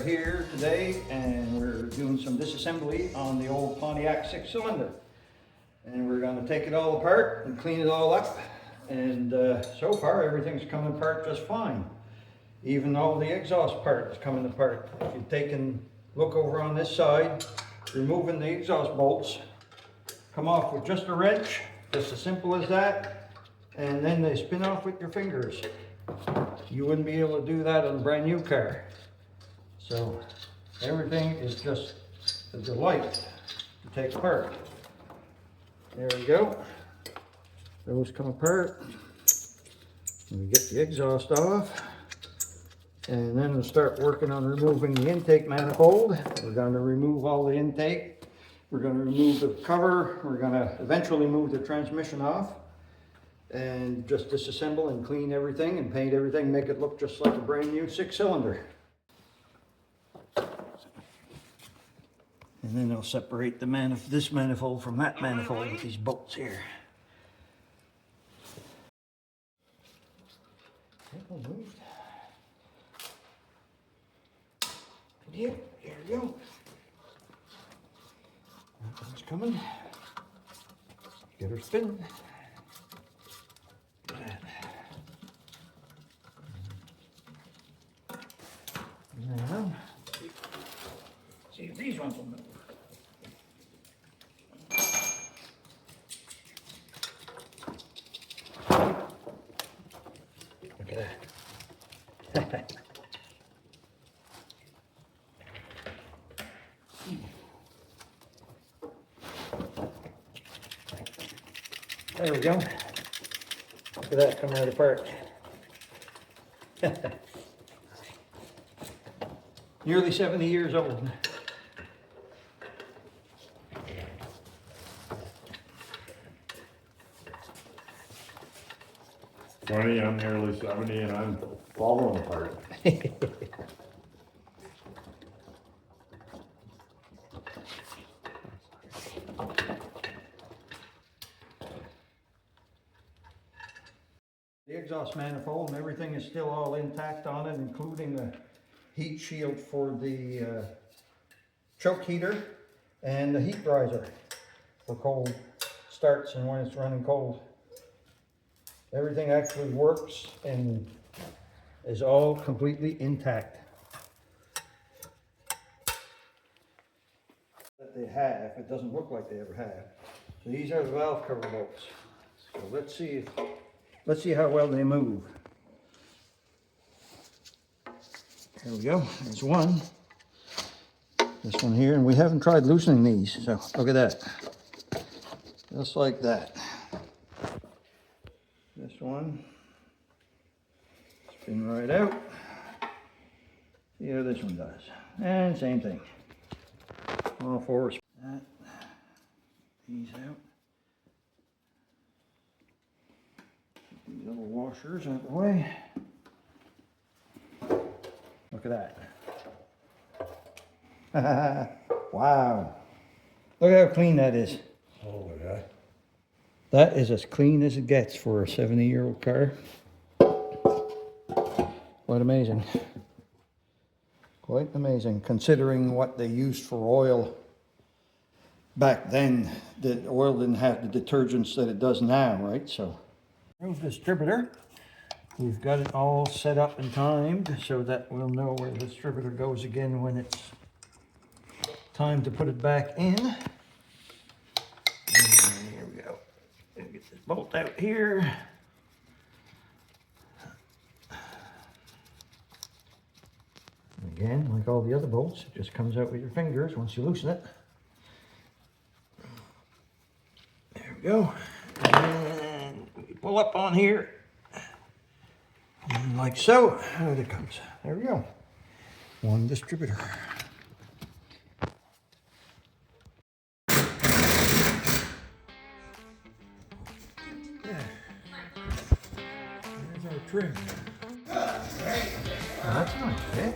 are here today and we're doing some disassembly on the old Pontiac 6-cylinder. And we're going to take it all apart and clean it all up. And so far everything's coming apart just fine. Even though the exhaust part is coming apart. If you take and look over on this side, removing the exhaust bolts, come off with just a wrench, just as simple as that. And then they spin off with your fingers. You wouldn't be able to do that on a brand new car. So everything is just a delight to take apart. There we go. Those come apart. We get the exhaust off. And then we'll start working on removing the intake manifold. We're going to remove all the intake. We're going to remove the cover. We're going to eventually move the transmission off. And just disassemble and clean everything and paint everything, make it look just like a brand new 6-cylinder. And then I'll separate the this manifold from that manifold with these bolts here. Moved. Yep, there we go. That one's coming. Get her spinning. Now, see if these ones will move. Look at that. There we go. Look at that coming right apart. Nearly 70 years old. Funny, I'm nearly 70 and I'm falling apart. The exhaust manifold and everything is still all intact on it, including the heat shield for the choke heater and the heat riser for cold starts and when it's running cold. Everything actually works and is all completely intact. That they have, it doesn't look like they ever have. So these are the valve cover bolts. So let's see how well they move. There we go, there's one. This one here, and we haven't tried loosening these, so look at that. Just like that. This one, spin right out. See how this one does. And same thing. All four, that. These out. These little washers out the way. Look at that. Wow. Look how clean that is. Oh, yeah. That is as clean as it gets for a 70-year-old car. Quite amazing. Quite amazing, considering what they used for oil back then. The oil didn't have the detergents that it does now, right? So, remove the distributor. We've got it all set up and timed so that we'll know where the distributor goes again when it's time to put it back in. And here we go. Get this bolt out here. And again, like all the other bolts, it just comes out with your fingers once you loosen it. There we go. And we pull up on here. And like so, out it comes. There we go. One distributor. There's our trim. Oh, that's nice, eh?